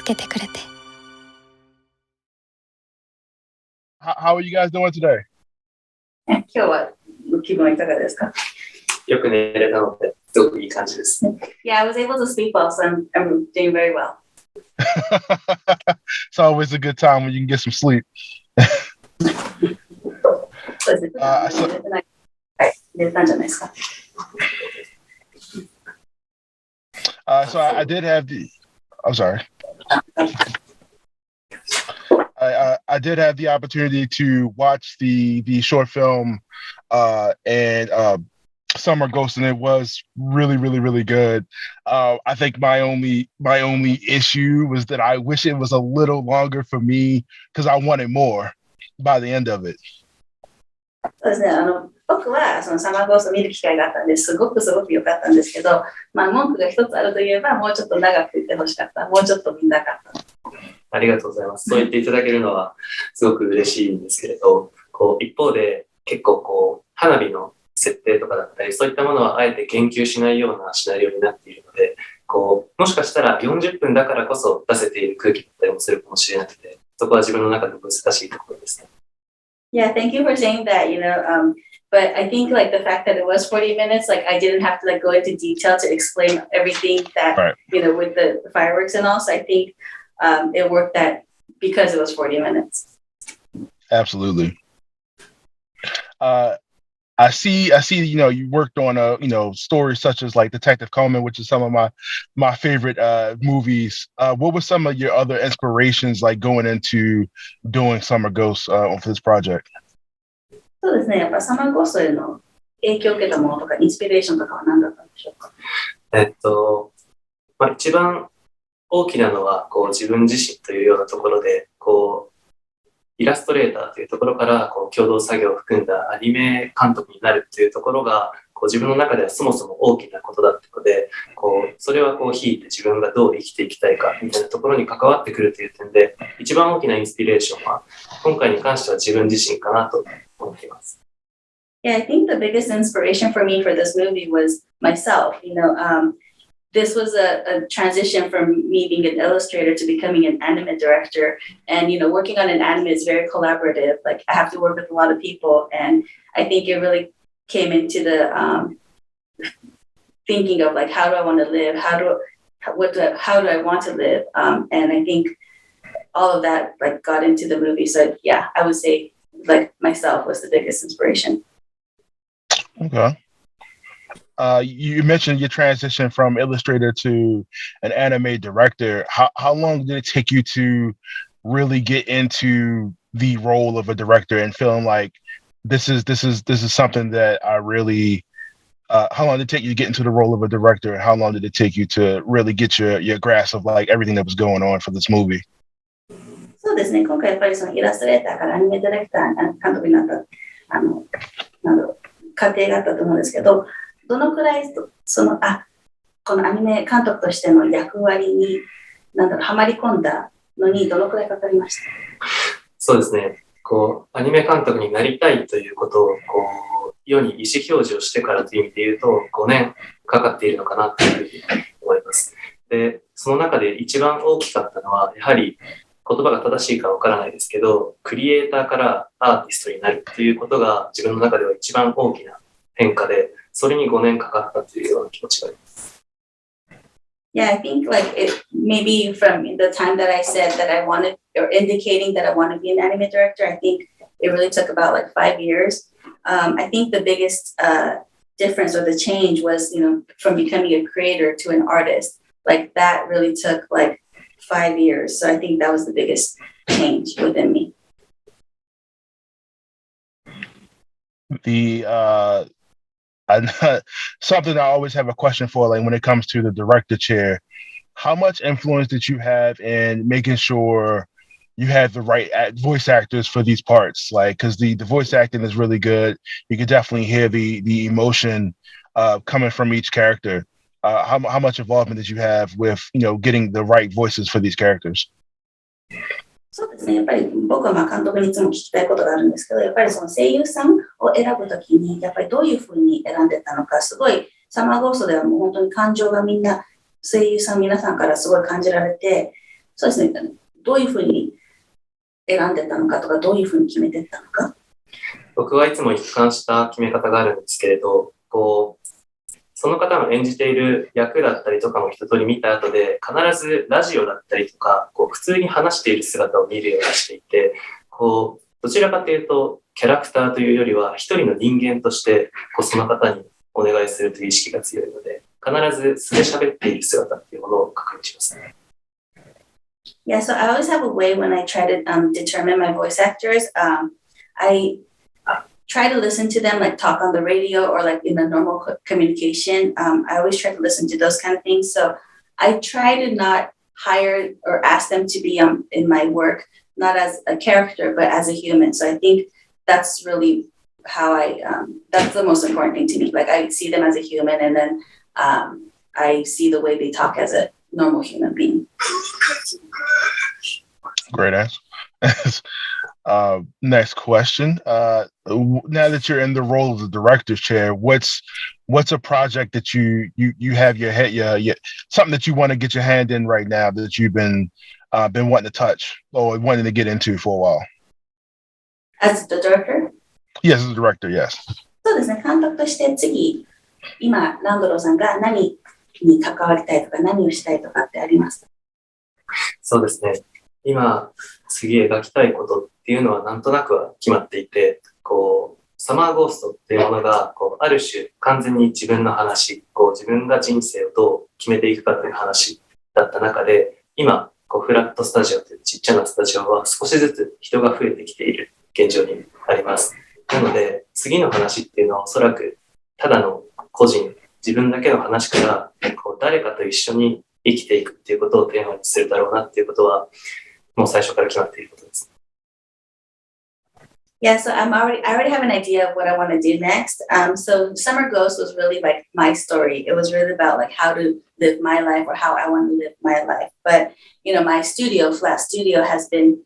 けてくれて。How are you guys doing today? 今日は気分はいかがですか？よく寝れたので、すごくいい感じです。Yeah, I was able to sleep well, so I'm doing very well. It's always a good time when you can get some sleep. そうですね。はい、寝れたんじゃないですか。So I did have the. I'm sorry. I did have the opportunity to watch the short film and Summer Ghost, and it was really good. I think my only issue was that I wish it was a little longer for me because I wanted more by the end of it. そうですね。僕はそのサマーゴーストを見る機会があったんですごく良かったんですけど、文句が一つあるといえばもうちょっと長く言ってほしかった。もうちょっと見たかった。ありがとうございます。そう言っていただけるのはすごく嬉しいんですけれど、一方で結構花火の設定とかだったり、そういったものはあえて言及しないようなシナリオになっているので、もしかしたら40分だからこそ出せている空気だったりもするかもしれなくて、そこは自分の中で難しいところですね。Yeah, thank you for saying that, but I think like the fact that it was 40 minutes, like I didn't have to like go into detail to explain everything that, right. With the fireworks and all. So I think it worked that because it was 40 minutes. Absolutely. I see, you worked on stories such as like Detective Coleman, which is some of my favorite movies. What were some of your other inspirations like going into doing Summer Ghosts for this project? そうですね。やっぱサマーゴーストへの影響を受けたものとかインスピレーションとかは何だったんでしょうか？一番大きなのは自分自身というようなところでイラストレーターというところから共同作業を含んだアニメ監督になるというところが自分の中ではそもそも大きなことだったので、それは引いて自分がどう生きていきたいかみたいなところに関わってくるという点で、一番大きなインスピレーションは今回に関しては自分自身かなと思っています。Yeah, I think the biggest inspiration for me for this movie was myself. This was a transition from me being an illustrator to becoming an anime director. And, working on an anime is very collaborative. Like I have to work with a lot of people. And I think it really came into the thinking of like, how do I want to live? How do I want to live? And I think all of that like got into the movie. So yeah, I would say like myself was the biggest inspiration. Okay. You mentioned your transition from illustrator to an anime director. How long did it take you to really get into the role of a director and feeling like this is something that I really how long did it take you to get into the role of a director, and how long did it take you to really get your grasp of like everything that was going on for this movie? そうですね。今回やっぱりそのイラストレーターからアニメディレクター、監督になった過程があったと思うんですけど、どのくらいこのアニメ監督としての役割にはまり込んだのにどのくらいかかりました？そうですね。アニメ監督になりたいということを世に意思表示をしてからという意味で言うと5年かかっているのかなというふうに思います。で、その中で一番大きかったのはやはり言葉が正しいかわからないですけど、クリエイターからアーティストになるということが自分の中では一番大きな変化で、それに5年かかったというような気持ちがあります。Yeah, I think like it maybe from the time that I said that I wanted or indicating that I want to be an anime director, I think it really took about like 5 years. I think the biggest difference or the change was, from becoming a creator to an artist. Like that really took like 5 years. So I think that was the biggest change within me. Something I always have a question for, like when it comes to the director chair, how much influence did you have in making sure you had the right voice actors for these parts? Like, because the voice acting is really good. You can definitely hear the emotion coming from each character. How much involvement did you have with, getting the right voices for these characters? そうですね。やっぱり僕は監督にいつも聞きたいことがあるんですけど、やっぱりその声優さんを選ぶときに、やっぱりどういうふうに選んでたのか、すごいサマーゴーストではもう本当に感情がみんな声優さん皆さんからすごい感じられて、そうですね。どういうふうに選んでたのかとか、どういうふうに決めてったのか。僕はいつも一貫した決め方があるんですけれど、その方の演じている役だったりとかも一通り見た後で、必ずラジオだったりとか、普通に話している姿を見るようにしていて、どちらかというと、キャラクターというよりは、一人の人間として、その方にお願いするという意識が強いので、必ず素で喋っている姿っていうものを確認しますね。Yeah, so I always have a way when I try to determine my voice actors. I try to listen to them like talk on the radio or like in a normal communication. I always try to listen to those kind of things. So I try to not hire or ask them to be in my work, not as a character, but as a human. So I think that's really how that's the most important thing to me. Like I see them as a human and then I see the way they talk as a normal human being. Great answer. Next question. Now that you're in the role of the director's chair, what's a project that you have your head, something that you want to get your hand in right now that you've been wanting to touch or wanting to get into for a while? As the director? Yes, as a director, yes. そうですね。監督として次、今、ランドローさんが何に関わりたいとか何をしたいとかってありますか？そうですね。今、次描きたいことっていうのはなんとなくは決まっていて、サマーゴーストっていうものが、ある種完全に自分の話、自分が人生をどう決めていくかという話だった中で、今、フラットスタジオというちっちゃなスタジオは少しずつ人が増えてきている現状にあります。なので、次の話っていうのはおそらくただの個人、自分だけの話から、誰かと一緒に生きていくっていうことをテーマにするだろうなっていうことは、もう最初から決まっていることです。Yeah, so I already have an idea of what I want to do next. So Summer Ghost was really like my story. It was really about like how to live my life or how I want to live my life. But, my studio, Flat Studio, has been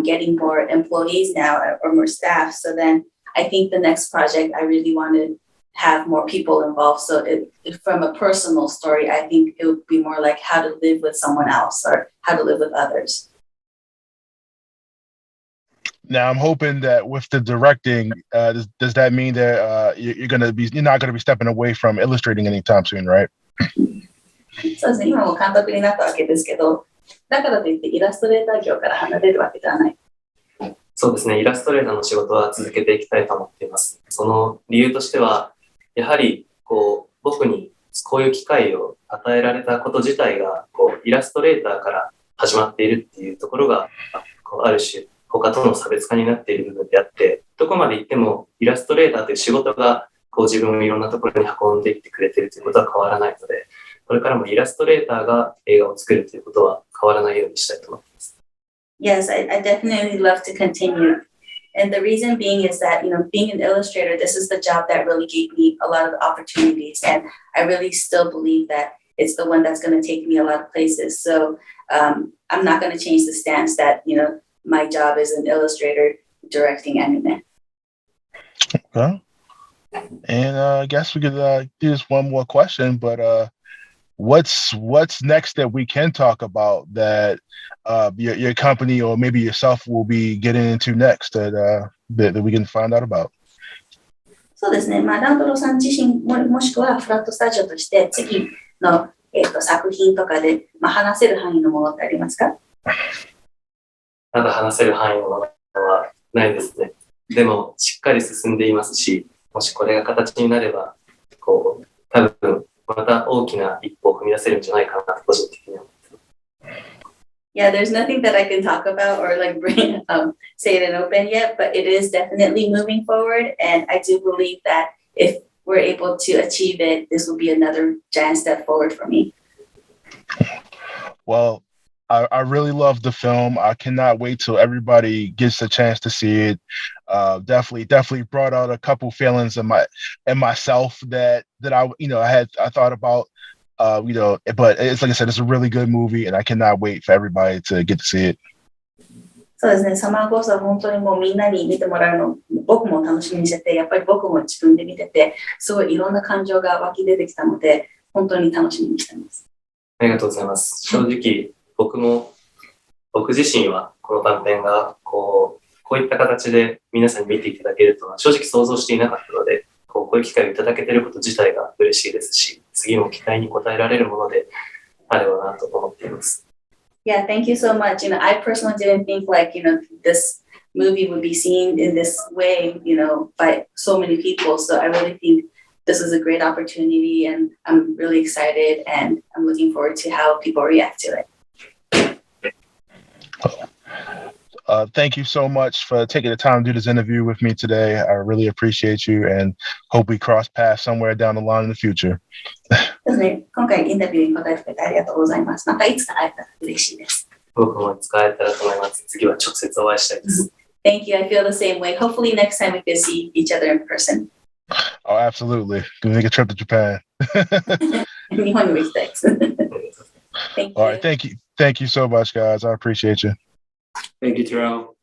getting more employees now or more staff. So then I think the next project, I really want to have more people involved. So from a personal story, I think it would be more like how to live with someone else or how to live with others. Now I'm hoping that with the directing, does that mean that you're not gonna be stepping away from illustrating anytime soon, right? そうですね。今も監督になったわけですけど、だからといってイラストレーター業から離れるわけではない。そうですね。イラストレーターの仕事は続けていきたいと思っています。その理由としては、やはり僕にこういう機会を与えられたこと自体がイラストレーターから始まっているっていうところがある種他との差別化になっている部分であって、どこまで行ってもイラストレーターという仕事が自分をいろんなところに運んでいってくれているということは変わらないので、これからもイラストレーターが映画を作るということは変わらないようにしたいと思っています。Yes, I definitely love to continue. And the reason being is that, being an illustrator, this is the job that really gave me a lot of opportunities. And I really still believe that it's the one that's going to take me a lot of places. So I'm not going to change the stance that, my job is an illustrator directing anime. Okay. And I guess we could do this one more question, but what's next that we can talk about that your company or maybe yourself will be getting into next that we can find out about? そうですね。ランドローさん自身もしくはフラットスタジオとして次の、作品とかで、話せる範囲のものってありますか？まだ話せる範囲のものはないですね。でもしっかり進んでいますし、もしこれが形になれば、多分また大きな一歩を踏み出せるんじゃないかなと個人的に思ってます。Yeah, there's nothing that I can talk about or like say it in open yet, but it is definitely moving forward, and I do believe that if we're able to achieve it, this will be another giant step forward for me. Well, I really love the film. I cannot wait till everybody gets a chance to see it. Definitely brought out a couple feelings in myself that I thought about. But it's like I said, it's a really good movie, and I cannot wait for everybody to get to see it. そうですね。サマーゴーストは本当にもうみんなに見てもらうの、僕も楽しみにしてて、やっぱり僕も自分で見てて、すごいいろんな感情が湧き出てきたので、本当に楽しみにしてます。ありがとうございます。正直僕も僕自身はこの短編がこういった形で皆さんに見ていただけるとは正直想像していなかったので、こういう機会をいただけていること自体が嬉しいですし、次も期待に応えられるものであればなと思っています。Yeah, thank you so much. I personally didn't think this movie would be seen in this way, by so many people. So I really think this is a great opportunity, and I'm really excited, and I'm looking forward to how people react to it. Thank you so much for taking the time to do this interview with me today. I really appreciate you and hope we cross paths somewhere down the line in the future. ですね。今回インタビューに答えてくれてありがとうございます。またいつか会えたら嬉しいです。僕も使えたらと思います。次は直接お会いしたいです。Thank you. I feel the same way. Hopefully next time we can see each other in person. Oh, absolutely. Gonna make a trip to Japan. 日本にも行きたいです。Thank you. All right. Thank you. Thank you so much, guys. I appreciate you. Thank you, Terrell.